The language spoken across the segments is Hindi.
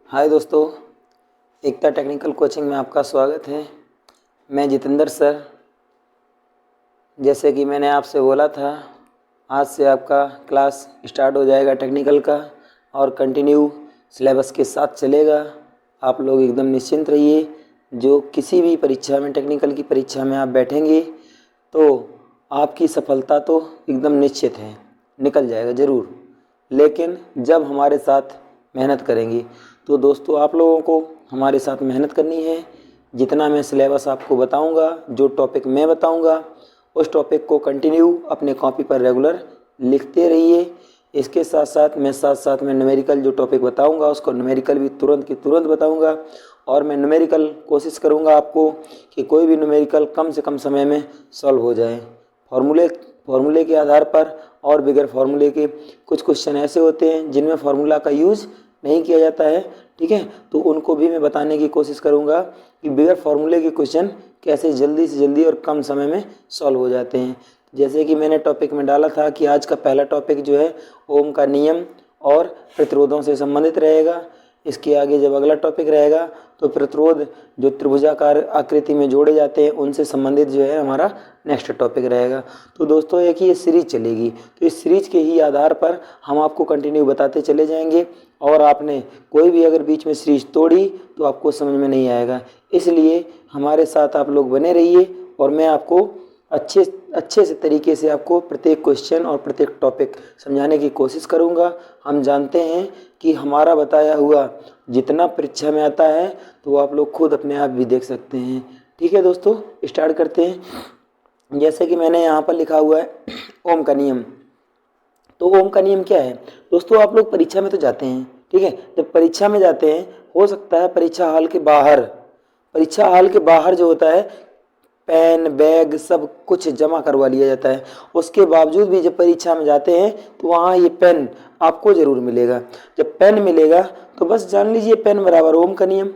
हाय दोस्तों, एकता टेक्निकल कोचिंग में आपका स्वागत है। मैं जितेंद्र सर। जैसे कि मैंने आपसे बोला था, आज से आपका क्लास स्टार्ट हो जाएगा टेक्निकल का और कंटिन्यू सिलेबस के साथ चलेगा। आप लोग एकदम निश्चिंत रहिए। जो किसी भी परीक्षा में, टेक्निकल की परीक्षा में आप बैठेंगे तो आपकी सफलता तो एकदम निश्चित है, निकल जाएगा ज़रूर। लेकिन जब हमारे साथ मेहनत करेंगे तो दोस्तों आप लोगों को हमारे साथ मेहनत करनी है। जितना मैं सिलेबस आपको बताऊंगा, जो टॉपिक मैं बताऊंगा, उस टॉपिक को कंटिन्यू अपने कॉपी पर रेगुलर लिखते रहिए। इसके साथ साथ में न्यूमेरिकल जो टॉपिक बताऊंगा उसको न्यूमेरिकल भी तुरंत की तुरंत बताऊंगा। और मैं न्यूमेरिकल कोशिश करूंगा आपको कि कोई भी न्यूमेरिकल कम से कम समय में सॉल्व हो जाए। फार्मूले के आधार पर और बगैर फार्मूले के कुछ क्वेश्चन ऐसे होते हैं जिनमें फार्मूला का यूज़ नहीं किया जाता है, ठीक है। तो उनको भी मैं बताने की कोशिश करूंगा कि बगैर फार्मूले के क्वेश्चन कैसे जल्दी से जल्दी और कम समय में सॉल्व हो जाते हैं। जैसे कि मैंने टॉपिक में डाला था कि आज का पहला टॉपिक जो है ओम का नियम और प्रतिरोधों से संबंधित रहेगा। इसके आगे जब अगला टॉपिक रहेगा तो प्रतिरोध जो त्रिभुजाकार आकृति में जोड़े जाते हैं उनसे संबंधित जो है हमारा नेक्स्ट टॉपिक रहेगा। तो दोस्तों एक ही ये सीरीज चलेगी, तो इस सीरीज के ही आधार पर हम आपको कंटिन्यू बताते चले जाएंगे। और आपने कोई भी अगर बीच में सीरीज तोड़ी तो आपको समझ में नहीं आएगा। इसलिए हमारे साथ आप लोग बने रहिए और मैं आपको अच्छे से तरीके से आपको प्रत्येक क्वेश्चन और प्रत्येक टॉपिक समझाने की कोशिश करूंगा। हम जानते हैं कि हमारा बताया हुआ जितना परीक्षा में आता है तो आप लोग खुद अपने आप भी देख सकते हैं। ठीक है दोस्तों, स्टार्ट करते हैं। जैसे कि मैंने यहाँ पर लिखा हुआ है ओम का नियम। तो ओम का नियम क्या है दोस्तों? आप लोग परीक्षा में तो जाते हैं, ठीक है। जब परीक्षा में जाते हैं, हो सकता है परीक्षा हाल के बाहर जो होता है पेन बैग सब कुछ जमा करवा लिया जाता है। उसके बावजूद भी जब परीक्षा में जाते हैं तो वहाँ ये पेन आपको ज़रूर मिलेगा। जब पेन मिलेगा तो बस जान लीजिए पेन बराबर ओम का नियम।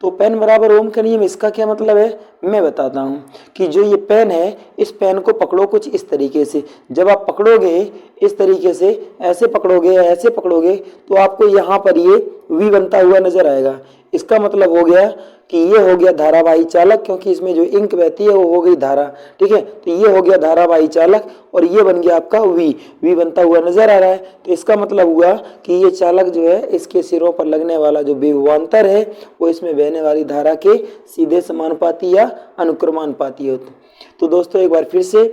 तो पेन बराबर ओम का नियम, इसका क्या मतलब है मैं बताता हूँ कि जो ये पेन है, इस पेन को पकड़ो कुछ इस तरीके से। जब आप पकड़ोगे इस तरीके से, ऐसे पकड़ोगे तो आपको यहाँ पर ये वी बनता हुआ नजर आएगा। इसका मतलब हो गया कि ये हो गया धारावाही चालक, क्योंकि इसमें जो इंक बहती है वो हो गई धारा, ठीक है। तो ये हो गया धारावाही चालक और ये बन गया आपका वी बनता हुआ नजर आ रहा है। तो इसका मतलब हुआ कि ये चालक जो है, इसके सिरों पर लगने वाला जो विभवांतर है वो इसमें बहने वाली धारा के सीधे समानुपाती या अनुक्रमानुपाती होता है। तो दोस्तों एक बार फिर से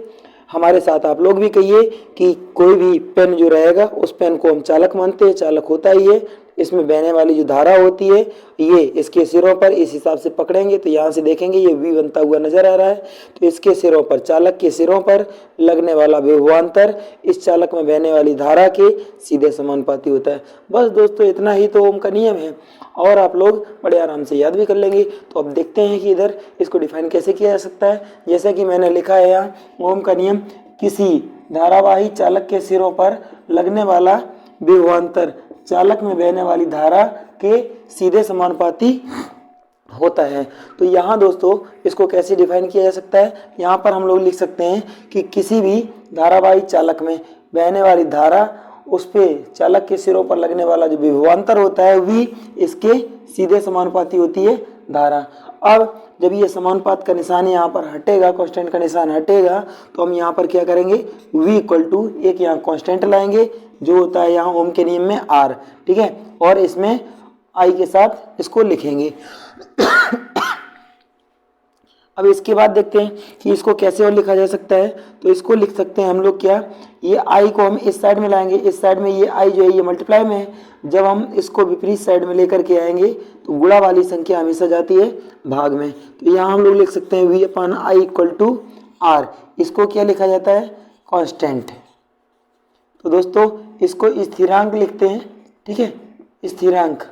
हमारे साथ आप लोग भी कहिए कि कोई भी पेन जो रहेगा उस पेन को हम चालक मानते हैं, चालक होता ही है। इसमें बहने वाली जो धारा होती है ये इसके सिरों पर इस हिसाब से पकड़ेंगे तो यहाँ से देखेंगे ये वी बनता हुआ नजर आ रहा है। तो इसके सिरों पर, चालक के सिरों पर लगने वाला विभवांतर इस चालक में बहने वाली धारा के सीधे समानुपाती होता है। बस दोस्तों इतना ही तो ओम का नियम है और आप लोग बड़े आराम से याद भी कर लेंगे। तो अब देखते हैं कि इधर इसको डिफाइन कैसे किया जा सकता है। जैसे कि मैंने लिखा है यहाँ ओम का नियम, किसी धारावाही चालक के सिरों पर लगने वाला विभवांतर चालक में बहने वाली धारा के सीधे समानुपाती होता है। तो यहाँ दोस्तों इसको कैसे डिफाइन किया जा सकता है, यहाँ पर हम लोग लिख सकते हैं कि किसी भी धारावाही चालक में बहने वाली धारा, उस पे चालक के सिरों पर लगने वाला जो विभवांतर होता है वी इसके सीधे समानुपाती होती है धारा। अब जब ये समानुपात का निशान यहाँ पर हटेगा, कांस्टेंट का निशान हटेगा, तो हम यहाँ पर क्या करेंगे, v इक्वल टू एक यहाँ कांस्टेंट लाएंगे जो होता है यहाँ ओम के नियम में r, ठीक है। और इसमें i के साथ इसको लिखेंगे। अब इसके बाद देखते हैं कि इसको कैसे और लिखा जा सकता है। तो इसको लिख सकते हैं हम लोग क्या, ये i को हम इस साइड में लाएंगे, इस साइड में ये i जो है ये मल्टीप्लाई में है। जब हम इसको विपरीत साइड में लेकर के आएंगे तो गुणा वाली संख्या हमेशा जाती है भाग में। तो यहाँ हम लोग लिख सकते हैं v upon i equal to r। इसको क्या लिखा जाता है, कांस्टेंट। तो दोस्तों इसको स्थिरांक लिखते हैं, ठीक है, स्थिरांक।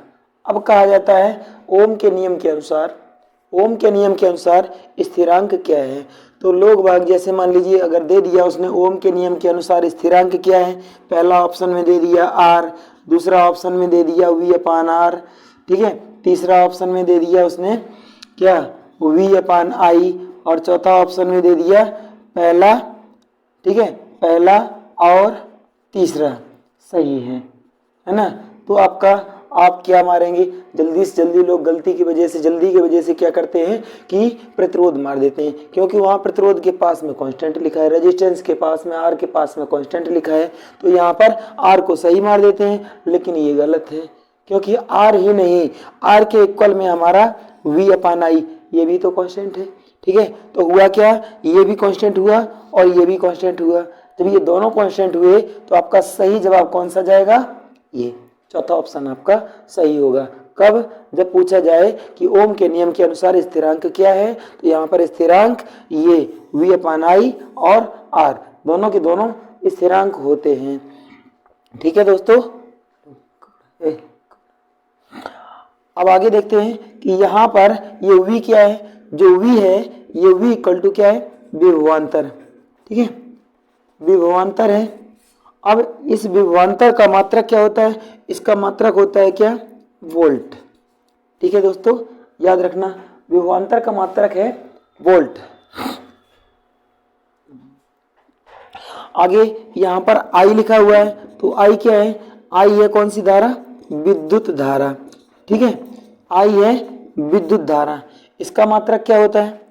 अब कहा जाता है ओम के नियम के अनुसार स्थिरांक क्या है। तो लोग बाग जैसे मान लीजिए अगर दे दिया उसने ओम के नियम के अनुसार स्थिरांक क्या है, पहला ऑप्शन में दे दिया r, दूसरा ऑप्शन में दे दिया v अपान r, ठीक है, तीसरा ऑप्शन में दे दिया उसने क्या, v अपान i, और चौथा ऑप्शन में दे दिया पहला, ठीक है, पहला और तीसरा, सही है ना। तो आपका आप क्या मारेंगे, जल्दी से जल्दी लोग गलती की वजह से, जल्दी की वजह से क्या करते हैं कि प्रतिरोध मार देते हैं, क्योंकि वहाँ प्रतिरोध के पास में कांस्टेंट लिखा है, रेजिस्टेंस के पास में, आर के पास में कांस्टेंट लिखा है, तो यहाँ पर आर को सही मार देते हैं, लेकिन ये गलत है, क्योंकि आर ही नहीं, आर के इक्वल में हमारा वी अपान आई, ये भी तो कांस्टेंट है। ठीक है, तो हुआ क्या, ये भी कांस्टेंट हुआ और ये भी कांस्टेंट हुआ। जब ये दोनों कांस्टेंट हुए तो आपका सही जवाब कौन सा जाएगा, ये चौथा ऑप्शन आपका सही होगा। कब, जब पूछा जाए कि ओम के नियम के अनुसार स्थिरांक क्या है, तो यहाँ पर स्थिरांक ये वी अपान आई और आर दोनों के दोनों स्थिरांक होते हैं। ठीक है दोस्तों, अब आगे देखते हैं कि यहाँ पर ये v क्या है, जो v है ये v इक्वल टू क्या है, विभवांतर। ठीक है, विभवांतर है। अब इस विभवांतर का मात्रक क्या होता है, इसका मात्रक होता है क्या, वोल्ट। ठीक है दोस्तों, याद रखना विभवांतर का मात्रक है वोल्ट। आगे यहाँ पर I लिखा हुआ है, तो I क्या है, I है कौन सी धारा, विद्युत धारा। ठीक है, I है विद्युत धारा। इसका मात्रक क्या होता है,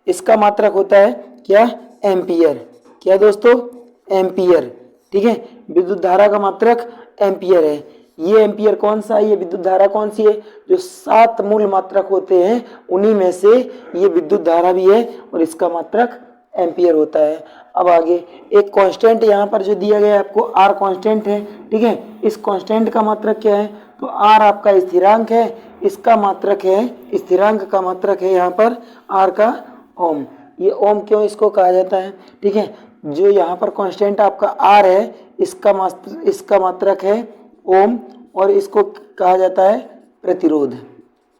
इसका मात्रक होता है क्या, एम्पियर। क्या दोस्तों, एम्पियर। ठीक है, विद्युत धारा का मात्रक एम्पियर है। ये एम्पियर कौन सा है, ये विद्युत धारा कौन सी है, जो 7 मूल मात्रक होते हैं उन्हीं में से ये विद्युत धारा भी है और इसका मात्रक एम्पियर होता है। अब आगे एक कांस्टेंट यहाँ पर जो दिया गया है आपको, आर कांस्टेंट है। ठीक है, इस कांस्टेंट का मात्रक क्या है, तो आर आपका स्थिरांक है, इसका मात्रक है, स्थिरांक का मात्रक है यहाँ पर आर का ओम। ये ओम क्यों इसको कहा जाता है, ठीक है, जो यहाँ पर कांस्टेंट आपका आर है, इसका मात्रक है ओम और इसको कहा जाता है प्रतिरोध।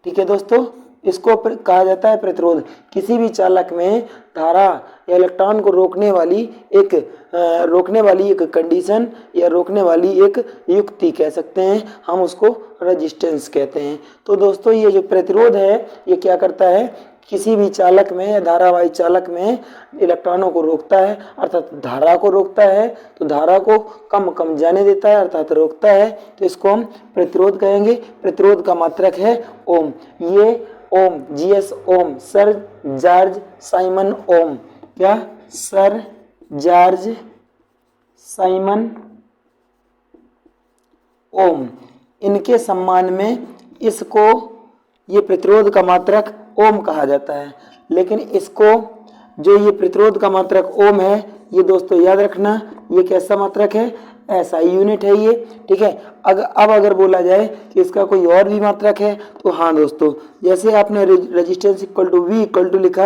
ठीक है दोस्तों, इसको कहा जाता है प्रतिरोध। किसी भी चालक में धारा या इलेक्ट्रॉन को रोकने वाली एक कंडीशन या रोकने वाली एक युक्ति कह सकते हैं, हम उसको रेजिस्टेंस कहते हैं। तो दोस्तों ये जो प्रतिरोध है ये क्या करता है, किसी भी चालक में या धारावाही चालक में इलेक्ट्रॉनों को रोकता है, अर्थात धारा को रोकता है, तो धारा को कम जाने देता है अर्थात रोकता है, तो इसको हम प्रतिरोध कहेंगे। प्रतिरोध का मात्रक है ओम। ये ओम, जीएस ओम, सर जॉर्ज साइमन ओम। क्या, सर जॉर्ज साइमन ओम, इनके सम्मान में इसको ये प्रतिरोध का मात्रक ओम कहा जाता है। लेकिन इसको जो ये प्रतिरोध का मात्रक ओम है, ये दोस्तों याद रखना ये कैसा मात्रक है, एसआई यूनिट है ये। ठीक है, अब अगर बोला जाए कि इसका कोई और भी मात्रक है, तो हाँ दोस्तों, जैसे आपने resistance equal to V equal to लिखा,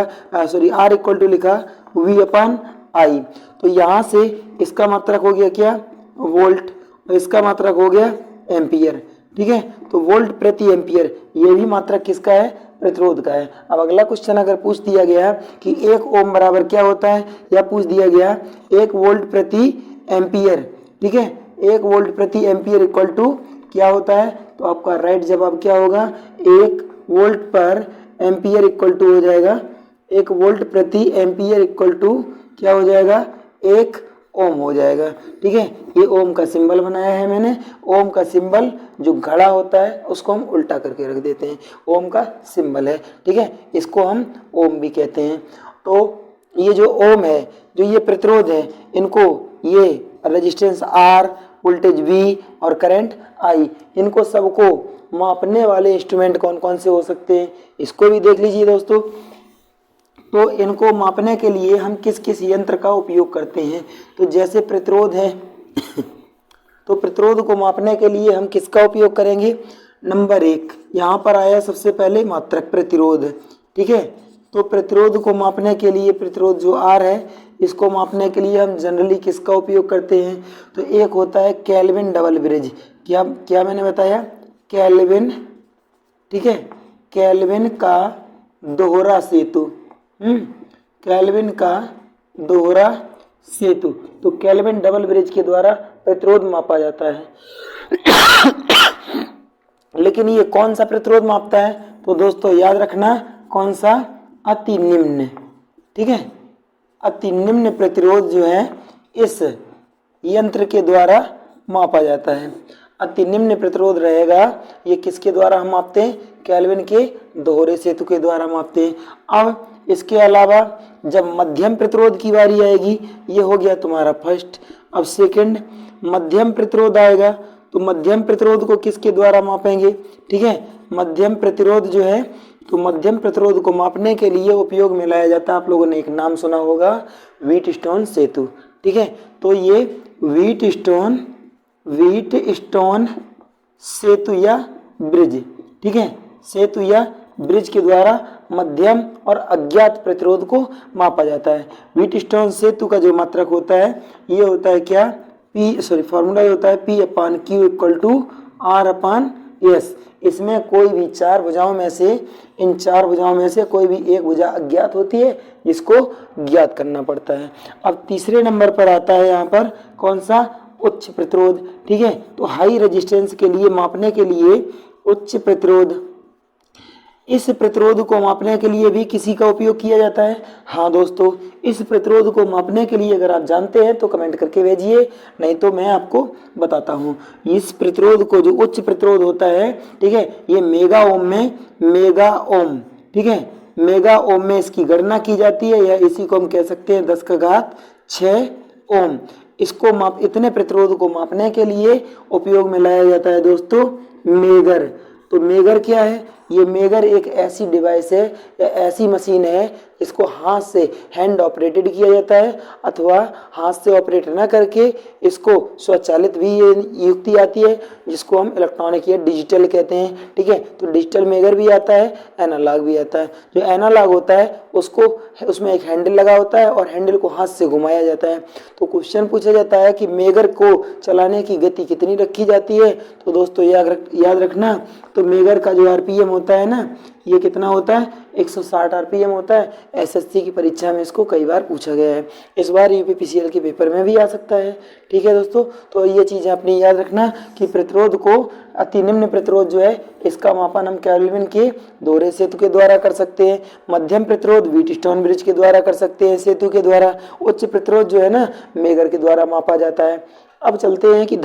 आर इक्वल टू लिखा वी अपान आई, तो यहाँ से इसका मात्रक हो गया क्या, वोल्ट, और इसका मात्रक हो गया एम्पियर। ठीक है, तो वोल्ट प्रति एम्पियर ये भी मात्रक किसका है, प्रतिरोध का है। अब अगला क्वेश्चन अगर पूछ दिया गया कि 1 ओम बराबर क्या होता है, या पूछ दिया गया 1 वोल्ट प्रति एम्पियर, ठीक है, 1 वोल्ट प्रति एम्पियर इक्वल टू क्या होता है, तो आपका राइट जवाब क्या होगा, 1 वोल्ट पर एम्पियर इक्वल टू हो जाएगा, 1 वोल्ट प्रति एम्पियर इक्वल टू क्या हो जाएगा, 1 ओम हो जाएगा। ठीक है, ये ओम का सिंबल बनाया है मैंने। ओम का सिंबल जो घड़ा होता है उसको हम उल्टा करके रख देते हैं, ओम का सिंबल है। ठीक है, इसको हम ओम भी कहते हैं। तो ये जो ओम है, जो ये प्रतिरोध है, इनको ये रेजिस्टेंस आर, वोल्टेज वी और करंट आई, इनको सबको मापने वाले इंस्ट्रूमेंट कौन कौन से हो सकते हैं, इसको भी देख लीजिए दोस्तों। तो इनको मापने के लिए हम किस किस यंत्र का उपयोग करते हैं, तो जैसे प्रतिरोध है तो प्रतिरोध को मापने के लिए हम किसका उपयोग करेंगे, नंबर 1 यहाँ पर आया सबसे पहले मात्रक प्रतिरोध। ठीक है, तो प्रतिरोध को मापने के लिए, प्रतिरोध जो आर है, इसको मापने के लिए हम जनरली किसका उपयोग करते हैं, तो एक होता है केल्विन डबल ब्रिज। क्या मैंने बताया, केल्विन। ठीक है, केल्विन का दोहरा सेतु, केल्विन का दोहरा सेतु, तो केल्विन डबल ब्रिज के द्वारा प्रतिरोध मापा जाता है। लेकिन ये कौन सा प्रतिरोध मापता है, तो दोस्तों याद रखना कौन सा, अति निम्न। ठीक है, अति निम्न प्रतिरोध जो है इस यंत्र के द्वारा मापा जाता है। अति निम्न प्रतिरोध रहेगा, ये किसके द्वारा हम मापते हैं? केल्विन के दोहरे सेतु के द्वारा मापते हैं। अब इसके अलावा जब मध्यम प्रतिरोध की बारी आएगी, ये हो गया तुम्हारा फर्स्ट। अब सेकंड मध्यम प्रतिरोध आएगा, तो मध्यम प्रतिरोध को किसके द्वारा मापेंगे? ठीक है, मध्यम प्रतिरोध जो है, तो मध्यम प्रतिरोध को मापने के लिए उपयोग में लाया जाता है, आप लोगों ने एक नाम सुना होगा, व्हीटस्टोन सेतु। ठीक है, तो ये व्हीटस्टोन सेतु या ब्रिज, ठीक है, सेतु या ब्रिज के द्वारा मध्यम और अज्ञात प्रतिरोध को मापा जाता है। व्हीटस्टोन सेतु का जो मात्रक होता है, ये होता है क्या? फॉर्मूला होता है P/Q = R/S। इसमें कोई भी चार भुजाओं में से, इन चार भुजाओं में से कोई भी एक भुजा अज्ञात होती है, जिसको ज्ञात करना पड़ता है। अब तीसरे नंबर पर आता है यहाँ पर कौन सा? उच्च प्रतिरोध। ठीक है, तो हाई रेजिस्टेंस के लिए मापने के लिए उच्च प्रतिरोध, इस प्रतिरोध को मापने के लिए भी किसी का उपयोग किया जाता है। हाँ दोस्तों, इस प्रतिरोध को मापने के लिए अगर आप जानते हैं तो कमेंट करके भेजिए, नहीं तो मैं आपको बताता हूँ। इस प्रतिरोध को, जो उच्च प्रतिरोध होता है, ठीक है, ये मेगा ओम ठीक है, मेगा ओम में इसकी गणना की जाती है, या इसी को हम कह सकते हैं 10⁶ ओम। इसको इतने प्रतिरोध को मापने के लिए उपयोग में लाया जाता है दोस्तों मेगर। तो मेगर क्या है? ये मेगर एक ऐसी डिवाइस है या ऐसी मशीन है इसको हाथ से हैंड ऑपरेटेड किया जाता है, अथवा हाथ से ऑपरेट ना करके इसको स्वचालित भी ये युक्ति आती है, जिसको हम इलेक्ट्रॉनिक या डिजिटल कहते हैं। ठीक है, तो डिजिटल मेगर भी आता है, एनालॉग भी आता है। जो एनालॉग होता है उसको, उसमें एक हैंडल लगा होता है और हैंडल को हाथ से घुमाया जाता है। तो क्वेश्चन पूछा जाता है कि मेगर को चलाने की गति कितनी रखी जाती है? तो दोस्तों याद रखना, तो मेगर का जो आरपीएम होता है ना, ये कितना होता है? 160 आरपीएम होता है। एसएससी की परीक्षा में इसको कई बार पूछा गया है, इस बार यूपीपीसीएल के पेपर में भी आ सकता है। ठीक है दोस्तों, तो ये चीज़ें अपनी याद रखना कि प्रतिरोध को, अति निम्न प्रतिरोध जो है, इसका मापन हम केल्विन के दोहरे सेतु के द्वारा कर सकते हैं। मध्यम प्रतिरोध व्हीटस्टोन ब्रिज के द्वारा कर सकते हैं, सेतु के द्वारा। उच्च प्रतिरोध जो है ना, मेगर के द्वारा मापा जाता है। अब चलते हैं कि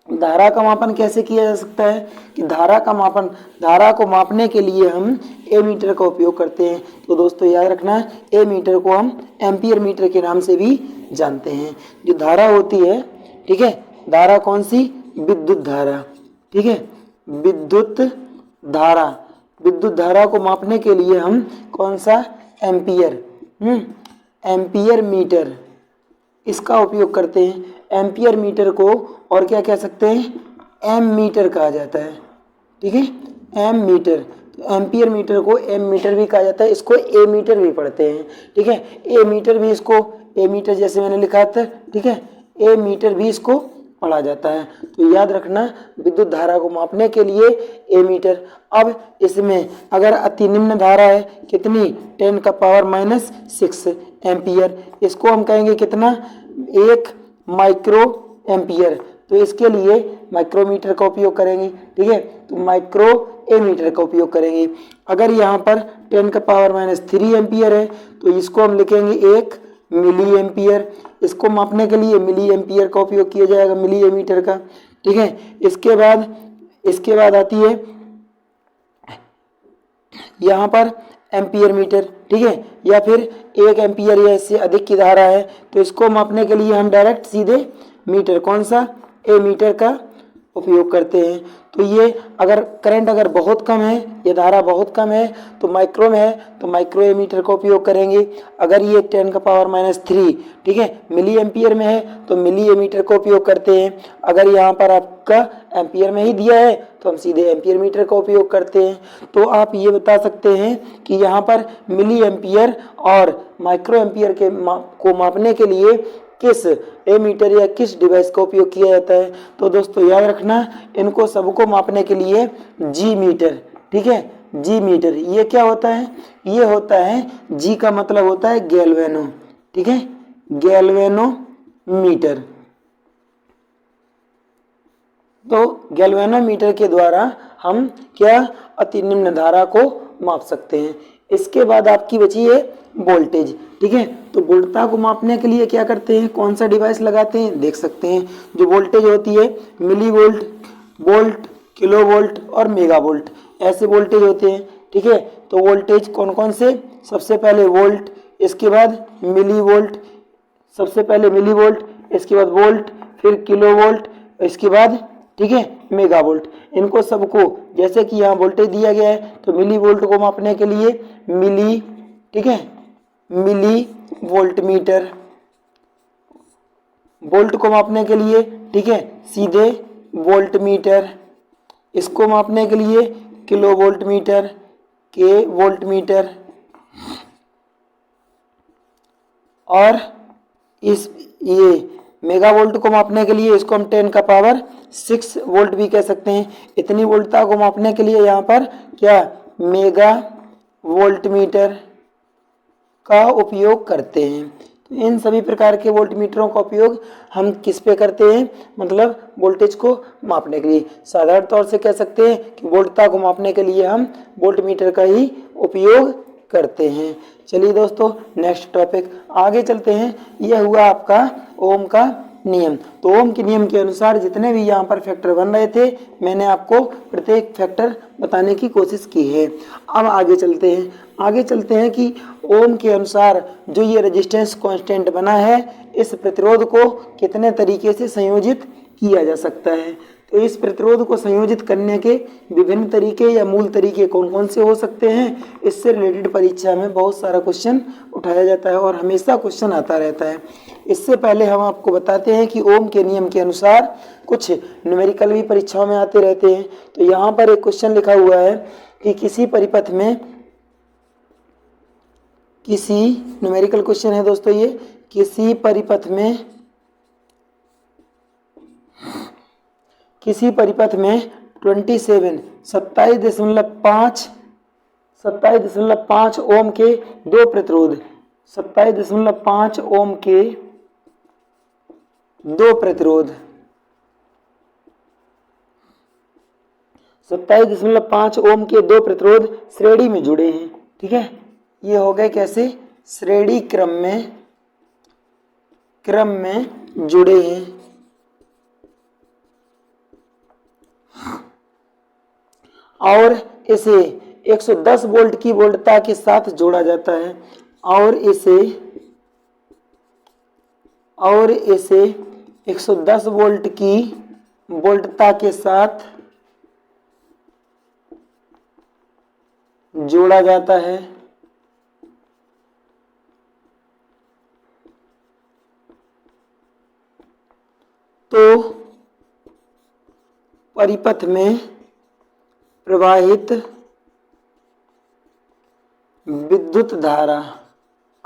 धारा का मापन कैसे किया जा सकता है? कि धारा को मापने के लिए हम एमीटर का उपयोग करते हैं। तो दोस्तों याद रखना, एमीटर को हम एम्पियर मीटर के नाम से भी जानते हैं। जो धारा होती है, ठीक है, धारा कौन सी? विद्युत धारा। ठीक है, विद्युत धारा को मापने के लिए हम कौन सा? एम्पियर मीटर, इसका उपयोग करते हैं। एम्पियर मीटर को और क्या कह सकते हैं? एम मीटर कहा जाता है। ठीक है, एम मीटर। तो एम्पियर मीटर को एम मीटर भी कहा जाता है, इसको ए मीटर भी पढ़ते हैं। ठीक है, ए मीटर भी, इसको ए मीटर जैसे मैंने लिखा था, ठीक है, ए मीटर भी इसको पढ़ा जाता है। तो याद रखना, विद्युत धारा को मापने के लिए ए मीटर। अब इसमें अगर अति निम्न धारा है, कितनी? 10⁻⁻6 एम्पियर, इसको हम कहेंगे कितना? 1 माइक्रो एम्पियर। तो इसके लिए माइक्रोमीटर का उपयोग करेंगे। ठीक है, तो माइक्रो एमीटर का उपयोग करेंगे। अगर यहाँ पर 10⁻³ एम्पियर है, तो इसको हम लिखेंगे 1 मिली एम्पियर। इसको मापने के लिए मिली एम्पियर का उपयोग किया जाएगा, मिली एमीटर का। ठीक है, इसके बाद आती है यहाँ पर एम्पियर मीटर। ठीक है, या फिर 1 एम्पियर या इससे अधिक की धारा है, तो इसको मापने के लिए हम डायरेक्ट सीधे मीटर, कौन सा? ए मीटर का उपयोग करते हैं। तो ये अगर करंट अगर बहुत कम है, ये धारा बहुत कम है, तो माइक्रो में है, तो माइक्रो एमीटर का उपयोग करेंगे। अगर ये 10⁻³ ठीक है, मिली एम्पियर में है, तो मिली एमीटर का उपयोग करते हैं। अगर यहाँ पर आपका एम्पियर में ही दिया है, तो हम सीधे एम्पियर मीटर का उपयोग करते हैं। तो आप ये बता सकते हैं कि यहाँ पर मिली एम्पियर और माइक्रो एम्पियर को मापने के लिए किस एमीटर या किस डिवाइस का उपयोग किया जाता है? तो दोस्तों याद रखना, इनको सबको मापने के लिए जी मीटर। ठीक है, जी मीटर, ये क्या होता है? ये होता है, जी का मतलब होता है गैल्वेनो। ठीक है, गैल्वेनोमीटर। तो गैल्वेनोमीटर के द्वारा हम क्या? अति निम्न धारा को माप सकते हैं। इसके बाद आपकी बची है वोल्टेज। ठीक है, तो वोल्टता को मापने के लिए क्या करते हैं, कौन सा डिवाइस लगाते हैं, देख सकते हैं जो वोल्टेज होती है milli volt, volt, kilo volt और मेगा वोल्ट, ऐसे वोल्टेज होते हैं। ठीक है, तो वोल्टेज कौन कौन से, सबसे पहले वोल्ट, इसके बाद मिली वोल्ट, सबसे पहले मिली वोल्ट, इसके बाद वोल्ट, फिर किलो वोल्ट, इसके बाद ठीक है मेगा वोल्ट। इनको सबको जैसे कि यहाँ वोल्टेज दिया गया है तो मिली वोल्ट को मापने के लिए मिली, ठीक है, मिली वोल्ट मीटर, वोल्ट को मापने के लिए ठीक है सीधे वोल्ट मीटर, इसको मापने के लिए किलो वोल्ट मीटर, के वोल्ट मीटर, और इस ये मेगा वोल्ट को मापने के लिए इसको हम 10 का पावर 6 वोल्ट भी कह सकते हैं। इतनी वोल्टता को मापने के लिए यहाँ पर क्या मेगा वोल्ट मीटर का उपयोग करते हैं। तो इन सभी प्रकार के वोल्ट मीटरों का उपयोग हम किस पे करते हैं, मतलब वोल्टेज को मापने के लिए। साधारण तौर से कह सकते हैं कि वोल्टता को मापने के लिए हम वोल्ट मीटर का ही उपयोग करते हैं। चलिए दोस्तों नेक्स्ट टॉपिक आगे चलते हैं। यह हुआ आपका ओम का नियम। तो ओम के नियम के अनुसार जितने भी यहाँ पर फैक्टर बन रहे थे मैंने आपको प्रत्येक फैक्टर बताने की कोशिश की है। अब आगे चलते हैं कि ओम के अनुसार जो ये रेजिस्टेंस कांस्टेंट बना है इस प्रतिरोध को कितने तरीके से संयोजित किया जा सकता है। तो इस प्रतिरोध को संयोजित करने के विभिन्न तरीके या मूल तरीके कौन कौन से हो सकते हैं, इससे रिलेटेड परीक्षा में बहुत सारा क्वेश्चन उठाया जाता है और हमेशा क्वेश्चन आता रहता है। इससे पहले हम आपको बताते हैं कि ओम के नियम के अनुसार कुछ न्यूमेरिकल भी परीक्षाओं में आते रहते हैं। तो यहाँ पर एक क्वेश्चन लिखा हुआ है कि किसी परिपथ में, किसी न्यूमेरिकल क्वेश्चन है दोस्तों ये, किसी परिपथ में 27.5 ओम के दो प्रतिरोध, 27.5 ओम के दो प्रतिरोध, 27.5 ओम के दो प्रतिरोध श्रेणी में जुड़े हैं। ठीक है, ये हो गए कैसे, श्रेणी क्रम में जुड़े हैं। और इसे 110 वोल्ट की वोल्टता के साथ जोड़ा जाता है और इसे 110 वोल्ट की वोल्टता के साथ जोड़ा जाता है। तो परिपथ में प्रवाहित विद्युत धारा,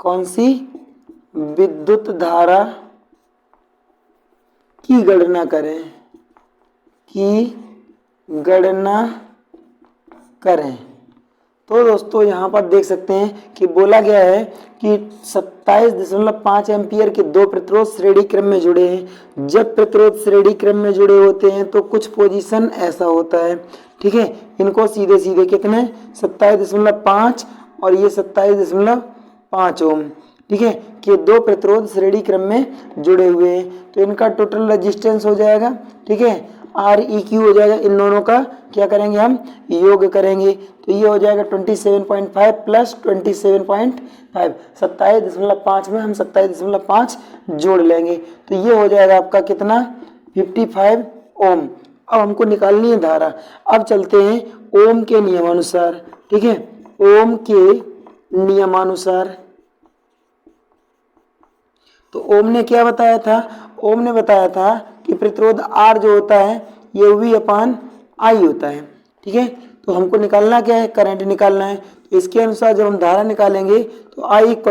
कौन सी विद्युत धारा की गणना करें। तो दोस्तों यहाँ पर देख सकते हैं कि बोला गया है कि 27.5 एम्पियर के दो प्रतिरोध श्रेणी क्रम में जुड़े हैं। जब प्रतिरोध श्रेणी क्रम में जुड़े होते हैं तो कुछ पोजीशन ऐसा होता है। ठीक है, इनको सीधे सीधे कितने 27.5 और ये 27.5 ओम, ठीक है, कि दो प्रतिरोध श्रेणी क्रम में जुड़े हुए हैं। तो इनका टोटल रेजिस्टेंस हो जाएगा, ठीक है, Req हो जाएगा। इन दोनों का क्या करेंगे, हम योग करेंगे। तो ये हो जाएगा 27.5 प्लस 27.5, 27.5 में हम 27.5 जोड़ लेंगे तो ये हो जाएगा आपका कितना 55 ओम। अब हमको निकालनी है धारा। अब चलते हैं ओम के नियमानुसार। ठीक है, ओम के नियमानुसार तो ओम ने क्या बताया था, ओम ने बताया था कि प्रतिरोध R जो होता है ये V/I होता है। ठीक है, तो हमको निकालना क्या है, करंट निकालना है। तो इसके अनुसार जब हम धारा निकालेंगे तो I =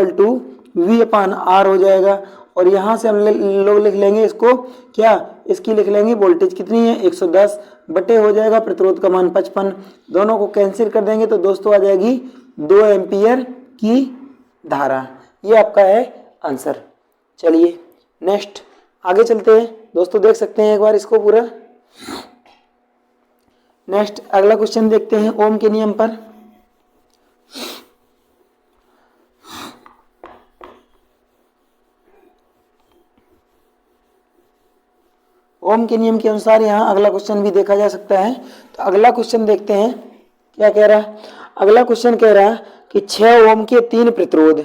V/R हो जाएगा और यहाँ से हम लोग लिख लेंगे इसको क्या, इसकी लिख लेंगे वोल्टेज कितनी है 110 बटे हो जाएगा प्रतिरोध का मान 55। दोनों को कैंसिल कर देंगे तो दोस्तों आ जाएगी 2 एम्पियर की धारा। ये आपका है आंसर। चलिए नेक्स्ट आगे चलते हैं दोस्तों, देख सकते हैं एक बार इसको पूरा। नेक्स्ट अगला क्वेश्चन देखते हैं ओम के नियम पर। ओम के नियम के अनुसार यहाँ अगला क्वेश्चन भी देखा जा सकता है। तो अगला क्वेश्चन देखते हैं क्या कह रहा है। अगला क्वेश्चन कह रहा है कि 6 ओम के 3 प्रतिरोध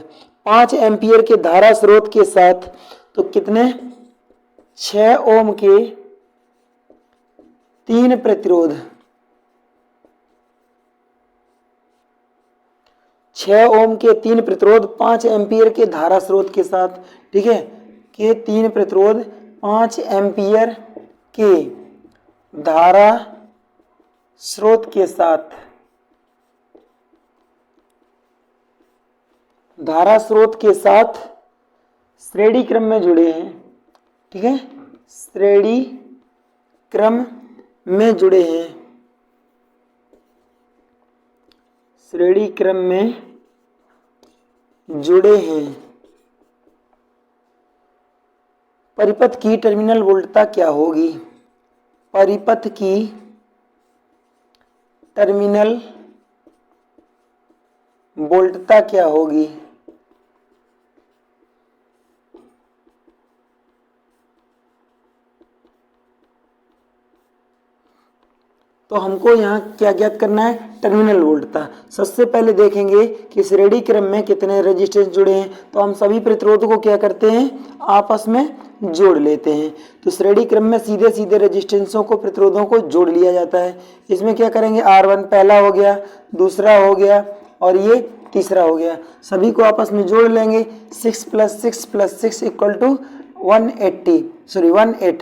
5 एम्पियर के धारा स्रोत के साथ, तो कितने 6 ओम के 3 प्रतिरोध, 6 ओम के 3 प्रतिरोध 5 एम्पियर के धारा स्रोत के साथ, ठीक है, के 3 प्रतिरोध 5 एम्पियर के धारा स्रोत के साथ, धारा स्रोत के साथ श्रेणी क्रम में जुड़े हैं, ठीक है, श्रेणी क्रम में जुड़े हैं, श्रेणी क्रम में जुड़े हैं। परिपथ की टर्मिनल वोल्टता क्या होगी? परिपथ की टर्मिनल वोल्टता क्या होगी? तो हमको यहाँ क्या ज्ञात करना है? टर्मिनल वोल्टता। सबसे पहले देखेंगे कि श्रेणी क्रम में कितने रेजिस्टेंस जुड़े हैं, तो हम सभी प्रतिरोधों को क्या करते हैं? आपस में जोड़ लेते हैं। तो श्रेणी क्रम में सीधे सीधे रेजिस्टेंसों को, प्रतिरोधों को जोड़ लिया जाता है। इसमें क्या करेंगे? R1 पहला हो गया, दूसरा हो गया और ये तीसरा हो गया, सभी को आपस में जोड़ लेंगे। 6 + 6 + 6 =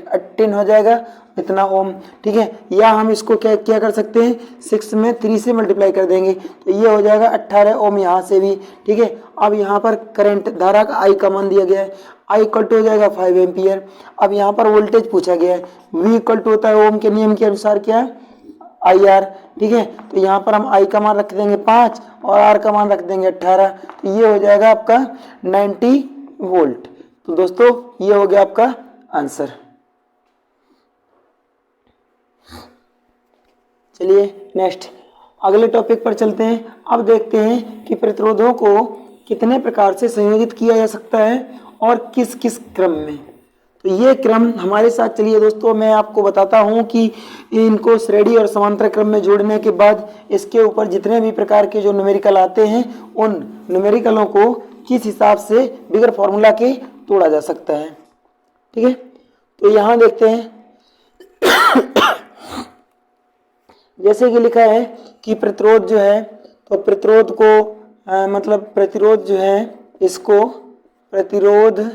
18 हो जाएगा इतना ओम, ठीक है। या हम इसको क्या कर सकते हैं? 6 में 3 से मल्टीप्लाई कर देंगे तो ये हो जाएगा 18 ओम यहाँ से भी, ठीक है। अब यहाँ पर करंट धारा का I का मान दिया गया है, I = हो जाएगा 5 एम्पियर। अब यहाँ पर वोल्टेज पूछा गया है, V = होता है ओम के नियम के अनुसार क्या है? IR, ठीक है। तो यहाँ पर हम I का मान रख देंगे 5 और R का मान रख देंगे 18, तो ये हो जाएगा आपका 90 वोल्ट। तो दोस्तों ये हो गया आपका आंसर। चलिए नेक्स्ट अगले टॉपिक पर चलते हैं। अब देखते हैं कि प्रतिरोधों को कितने प्रकार से संयोजित किया जा सकता है और किस किस क्रम में। तो ये क्रम हमारे साथ, चलिए दोस्तों मैं आपको बताता हूँ कि इनको श्रेणी और समांतर क्रम में जोड़ने के बाद इसके ऊपर जितने भी प्रकार के जो न्यूमेरिकल आते हैं उन न्यूमेरिकलों को किस हिसाब से बिगर फॉर्मूला के तोड़ा जा सकता है, ठीक है। तो यहाँ देखते हैं जैसे कि लिखा है कि प्रतिरोध जो है, तो प्रतिरोध को मतलब प्रतिरोध जो है इसको प्रतिरोधों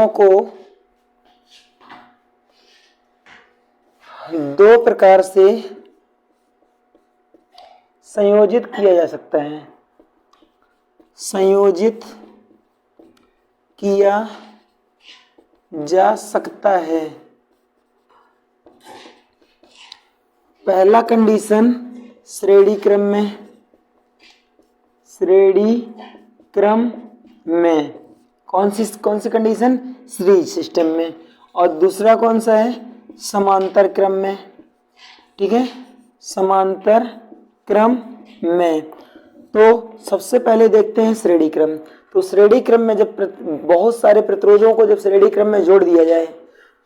को 2 प्रकार से संयोजित किया जा सकता है, संयोजित किया जा सकता है। पहला कंडीशन श्रेणी क्रम में, श्रेणी क्रम में कौन सी कंडीशन? सीरीज सिस्टम में। और दूसरा कौन सा है? समांतर क्रम में, ठीक है, समांतर क्रम में। तो सबसे पहले देखते हैं श्रेणी क्रम। तो श्रेणी क्रम में जब बहुत सारे प्रतिरोधों को जब श्रेणी क्रम में जोड़ दिया जाए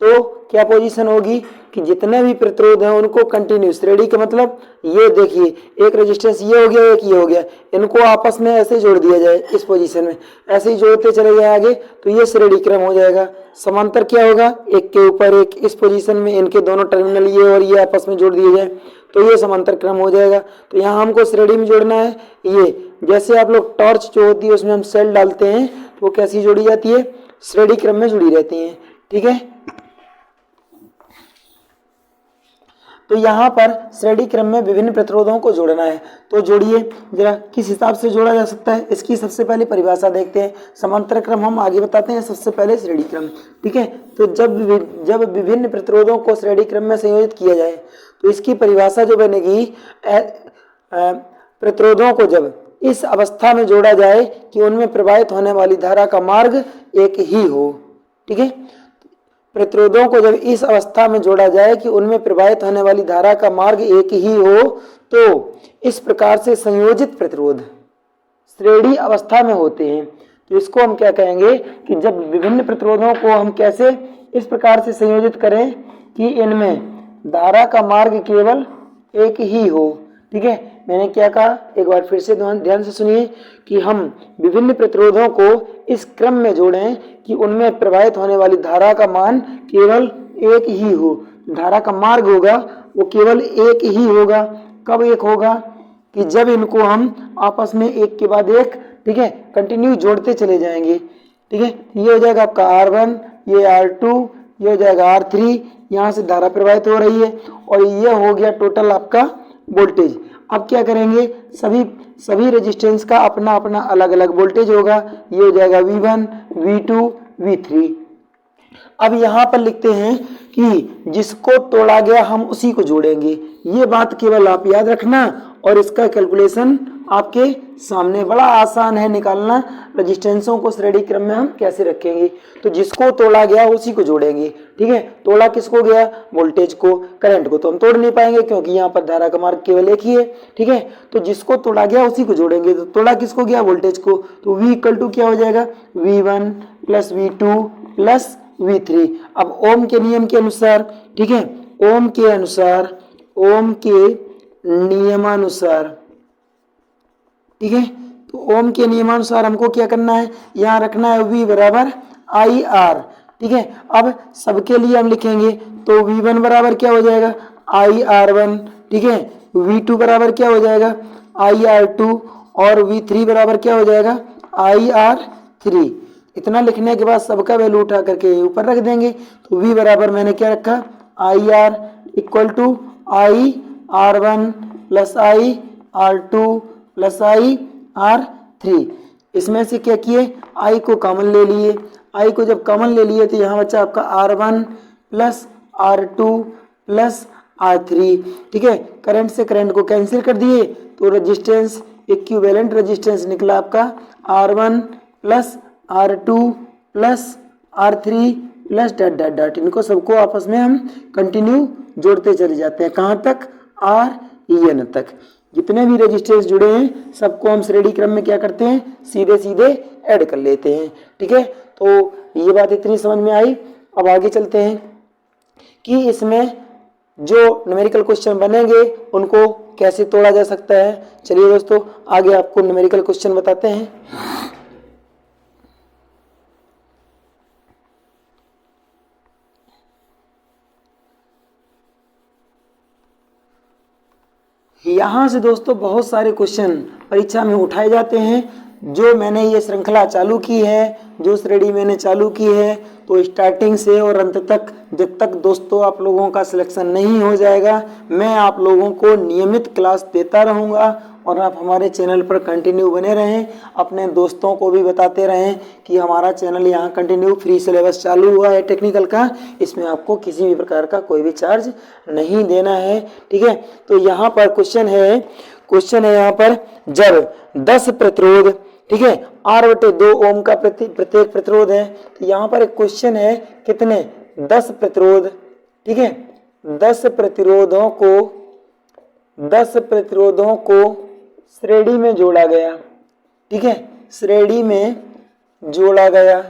तो क्या पोजीशन होगी कि जितने भी प्रतिरोध हैं उनको कंटिन्यू, श्रेणी का मतलब ये देखिए एक रेजिस्टेंस ये हो गया, एक ये हो गया, इनको आपस में ऐसे जोड़ दिया जाए इस पोजीशन में, ऐसे ही जोड़ते चले जाए आगे, तो ये श्रेणी क्रम हो जाएगा। समांतर क्या होगा? एक के ऊपर एक इस पोजीशन में इनके दोनों टर्मिनल ये और ये आपस में जोड़ दिए जाए तो ये समांतर क्रम हो जाएगा। तो यहाँ हमको श्रेणी में जोड़ना है ये, जैसे आप लोग टॉर्च जो होती है उसमें हम सेल डालते हैं तो वो कैसी जोड़ी जाती है? श्रेणी क्रम में जुड़ी रहती हैं, ठीक है। तो यहाँ पर श्रेणी क्रम में विभिन्न प्रतिरोधों को जोड़ना है, तो जोड़िए जरा, किस हिसाब से जोड़ा जा सकता है इसकी सबसे पहले परिभाषा देखते हैं। समांतर क्रम हम आगे बताते हैं, सबसे पहले श्रेणी क्रम, ठीक है। तो जब विभिन्न प्रतिरोधों को श्रेणी क्रम में संयोजित किया जाए तो इसकी परिभाषा जो बनेगी, प्रतिरोधों को जब इस अवस्था में जोड़ा जाए कि उनमें प्रवाहित होने वाली धारा का मार्ग एक ही हो, ठीक है। प्रतिरोधों को जब इस अवस्था में जोड़ा जाए कि उनमें प्रवाहित होने वाली धारा का मार्ग एक ही हो तो इस प्रकार से संयोजित प्रतिरोध श्रेणी अवस्था में होते हैं। तो इसको हम क्या कहेंगे कि जब विभिन्न प्रतिरोधों को हम कैसे इस प्रकार से संयोजित करें कि इनमें धारा का मार्ग केवल एक ही हो। ठीक है, मैंने क्या कहा, एक बार फिर से ध्यान से सुनिए कि हम विभिन्न प्रतिरोधों को इस क्रम में जोड़ें कि उनमें प्रवाहित होने वाली धारा का मान केवल एक ही हो। धारा का मार्ग होगा वो केवल एक ही होगा। कब एक होगा कि जब इनको हम आपस में एक के बाद एक, ठीक है, कंटिन्यू जोड़ते चले जाएंगे। ठीक है, ये हो जाएगा आपका R1, ये R2, ये हो जाएगा R3, यहाँ से धारा प्रवाहित हो रही है और ये हो गया टोटल आपका वोल्टेज। अब क्या करेंगे, सभी रेजिस्टेंस का अपना अपना अलग अलग वोल्टेज होगा। ये हो जाएगा V1, V2, V3। अब यहाँ पर लिखते हैं कि जिसको तोड़ा गया हम उसी को जोड़ेंगे। ये बात केवल आप याद रखना और इसका कैलकुलेशन आपके सामने बड़ा आसान है निकालना। रजिस्टेंसों को श्रेणी क्रम में हम कैसे रखेंगे, तो जिसको तोड़ा गया उसी को जोड़ेंगे। ठीक है, तोड़ा किसको गया, वोल्टेज को। करंट को तो हम तोड़ नहीं पाएंगे क्योंकि यहाँ पर धारा का मार्ग केवल एक ही है। ठीक है, तो जिसको तोड़ा गया उसी को जोड़ेंगे। तो तोड़ा किसको गया, वोल्टेज को। तो V इक्वल टू क्या हो जाएगा, V1 plus V2 plus V3। अब ओम के नियम के अनुसार, ठीक है, ओम के नियमानुसार, ठीक है, तो ओम के नियमानुसार हमको क्या करना है, यहाँ रखना है V बराबर IR। ठीक है, अब सबके लिए हम लिखेंगे तो V1 बराबर क्या हो जाएगा, IR1। ठीक है, V2 बराबर क्या हो जाएगा, IR2 और V3 बराबर क्या हो जाएगा, IR3। इतना लिखने के बाद सबका वैल्यू उठा करके ऊपर रख देंगे। तो V बराबर मैंने क्या रखा, IR equal to IR1 plus IR2 plus IR3। इसमें से क्या किए, I को कॉमन ले लिए। I को जब कॉमन ले लिए तो यहाँ बचा आपका R1 plus R2 plus R3। ठीक है, करंट से करंट को कैंसिल कर दिए तो रेजिस्टेंस, इक्विवेलेंट रेजिस्टेंस निकला आपका R1 plus R2 plus R3 plus dot dot dot. इनको सबको आपस में हम कंटिन्यू जोड़ते चले जाते हैं। कहाँ तक, RN तक। जितने भी रेजिस्टेंस जुड़े हैं सबको हम श्रेणी क्रम में क्या करते हैं, सीधे सीधे ऐड कर लेते हैं। ठीक है, तो ये बात इतनी समझ में आई। अब आगे चलते हैं कि इसमें जो न्यूमेरिकल क्वेश्चन बनेंगे उनको कैसे तोड़ा जा सकता है। चलिए दोस्तों, आगे आपको न्यूमेरिकल क्वेश्चन बताते हैं। यहाँ से दोस्तों बहुत सारे क्वेश्चन परीक्षा में उठाए जाते हैं। जो मैंने ये श्रृंखला चालू की है, जो श्रेणी मैंने चालू की है, तो स्टार्टिंग से और अंत तक, जब तक दोस्तों आप लोगों का सिलेक्शन नहीं हो जाएगा, मैं आप लोगों को नियमित क्लास देता रहूँगा और आप हमारे चैनल पर कंटिन्यू बने रहें। अपने दोस्तों को भी बताते रहें कि हमारा चैनल यहाँ कंटिन्यू फ्री सिलेबस चालू हुआ है टेक्निकल का। इसमें आपको किसी भी प्रकार का कोई भी चार्ज नहीं देना है। ठीक है, तो यहाँ पर क्वेश्चन है यहाँ पर, जब 10 प्रतिरोध, ठीक है, R/2 ओम का प्रत्येक प्रतिरोध है। तो यहाँ पर एक क्वेश्चन है, कितने, 10 प्रतिरोध। ठीक है, 10 प्रतिरोधों को श्रेणी में जोड़ा गया। ठीक है, श्रेणी में जोड़ा गया।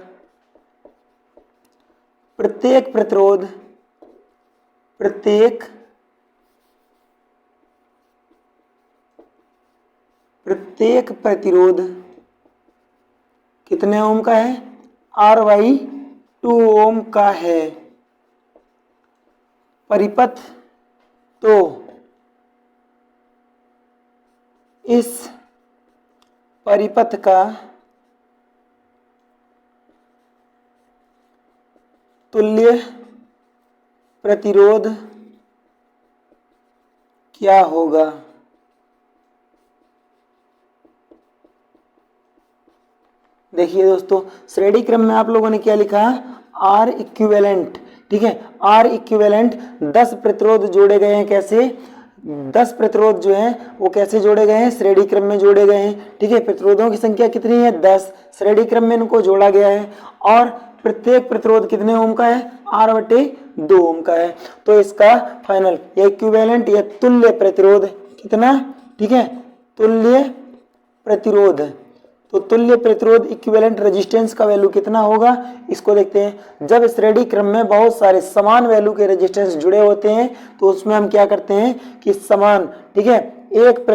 प्रत्येक प्रतिरोध कितने ओम का है, R/2 ओम का है। परिपथ, तो इस परिपथ का तुल्य प्रतिरोध क्या होगा। देखिए दोस्तों, श्रेणी क्रम में आप लोगों ने क्या लिखा, R इक्विवेलेंट। ठीक है, R इक्विवेलेंट 10 प्रतिरोध जोड़े गए हैं। कैसे, 10 प्रतिरोध जो हैं वो कैसे जोड़े गए हैं, श्रेणी क्रम में जोड़े गए हैं। ठीक है, प्रतिरोधों की संख्या कितनी है, 10, श्रेणी क्रम में इनको जोड़ा गया है। और प्रत्येक प्रतिरोध कितने ओम का है, R/2 ओम का है। तो इसका फाइनल, या इक्विवेलेंट या तुल्य प्रतिरोध कितना, ठीक है, तुल्य प्रतिरोध। तो तुल्य प्रतिरोध इक्विवेलेंट रेजिस्टेंस का वैल्यू कितना होगा, इसको देखते हैं। जब श्रेणी क्रम में बहुत सारे समान वैल्यू के रेजिस्टेंस जुड़े होते हैं तो उसमें हम क्या करते हैं कि समान, ठीक है, एक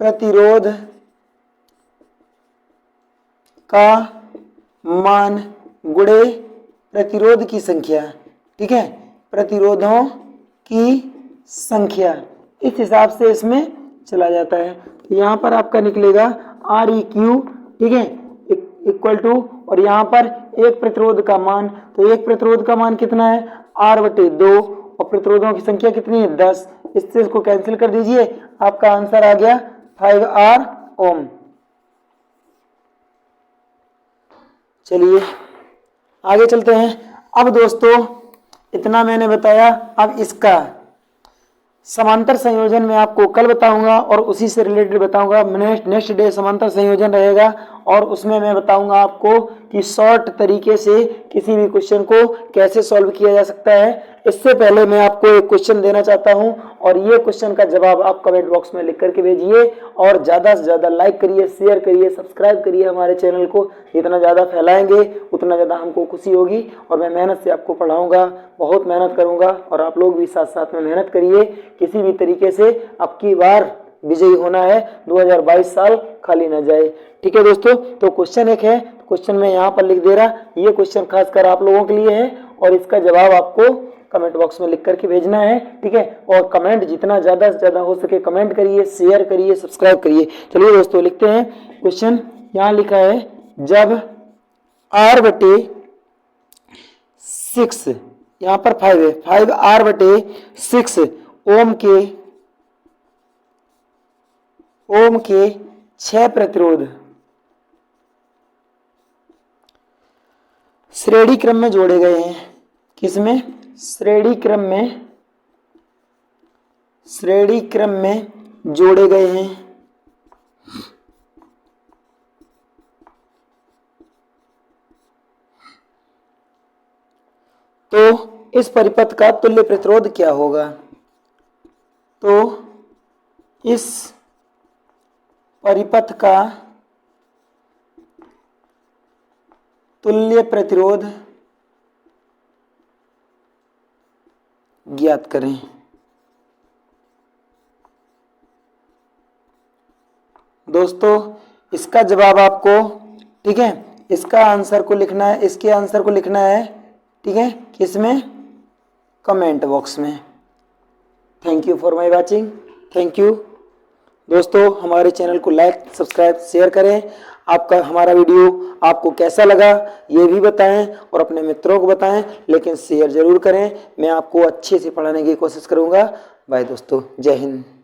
प्रतिरोध का मान गुणे प्रतिरोध की संख्या, ठीक है, प्रतिरोधों की संख्या, इस हिसाब से इसमें चला जाता है। तो यहाँ पर आपका निकलेगा Req, ठीक है, इक्वल टू, और यहाँ पर एक प्रतिरोध का मान, तो एक प्रतिरोध का मान कितना है R/2 और प्रतिरोधों की संख्या कितनी है 10। इससे इसको कैंसिल कर दीजिए, आपका आंसर आ गया 5R ओम। चलिए आगे चलते हैं। अब दोस्तों इतना मैंने बताया, अब इसका समांतर संयोजन मैं आपको कल बताऊंगा और उसी से रिलेटेड बताऊंगा। नेक्स्ट डे समांतर संयोजन रहेगा और उसमें मैं बताऊंगा आपको कि शॉर्ट तरीके से किसी भी क्वेश्चन को कैसे सॉल्व किया जा सकता है। इससे पहले मैं आपको एक क्वेश्चन देना चाहता हूं और ये क्वेश्चन का जवाब आप कमेंट बॉक्स में लिख करके भेजिए और ज़्यादा से ज़्यादा लाइक करिए, शेयर करिए, सब्सक्राइब करिए हमारे चैनल को। जितना ज़्यादा फैलाएंगे उतना ज़्यादा हमको खुशी होगी और मैं मेहनत से आपको पढ़ाऊँगा, बहुत मेहनत करूँगा और आप लोग भी साथ साथ में मेहनत करिए। किसी भी तरीके से अब की बार विजयी होना है, 2022 साल खाली न जाए, ठीक है दोस्तों। तो क्वेश्चन एक है, क्वेश्चन मैं यहाँ पर लिख दे रहा, ये क्वेश्चन खासकर आप लोगों के लिए है और इसका जवाब आपको कमेंट बॉक्स में लिख करके भेजना है, ठीक है। और कमेंट जितना ज़्यादा से ज़्यादा हो सके कमेंट करिए, शेयर करिए, सब्सक्राइब करिए। चलिए दोस्तों लिखते हैं क्वेश्चन। यहाँ लिखा है जब R/6, यहाँ पर 5 है, 5R/6 ओम के 6 प्रतिरोध श्रेणी क्रम में जोड़े गए हैं। किसमें, श्रेणी क्रम में जोड़े गए हैं, तो इस परिपथ का तुल्य प्रतिरोध क्या होगा। तो इस परिपथ का तुल्य प्रतिरोध ज्ञात करें। दोस्तों इसका जवाब आपको, ठीक है, इसका आंसर को लिखना है, इसके आंसर को लिखना है, ठीक है, किसमें, कमेंट बॉक्स में। Thank you for my watching, thank you दोस्तों। हमारे चैनल को लाइक, सब्सक्राइब, शेयर करें। आपका हमारा वीडियो आपको कैसा लगा ये भी बताएं और अपने मित्रों को बताएं, लेकिन शेयर जरूर करें। मैं आपको अच्छे से पढ़ाने की कोशिश करूंगा। बाय दोस्तों, जय हिंद।